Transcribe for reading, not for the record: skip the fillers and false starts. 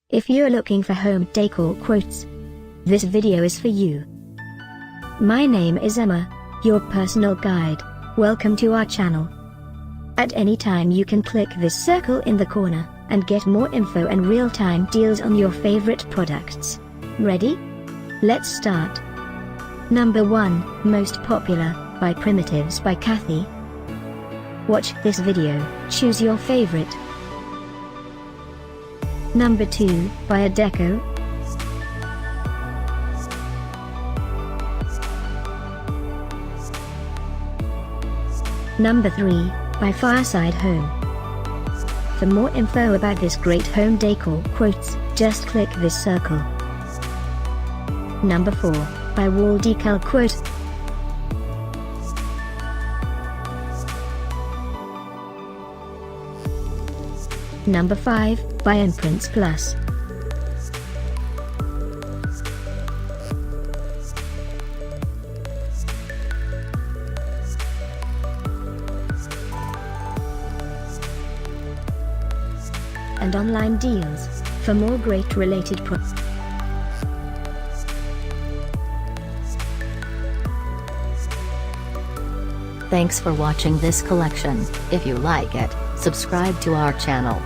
If you're looking for home decor quotes, this video is for you. My name is Emma, your personal guide. Welcome to our channel. At any time you can click this circle in the corner, and get more info and real-time deals on your favorite products. Ready? Let's start. Number 1, Most Popular, by Primitives by Kathy. Watch this video, choose your favorite. Number 2, by Adeco. Number 3, by Fireside Home. For more info about this great home decor quotes, just click this circle. Number 4, by WallDecalQuote. Number 5, by Imprints Plus. And online deals, for more great related products. Thanks for watching this collection. If you like it, subscribe to our channel.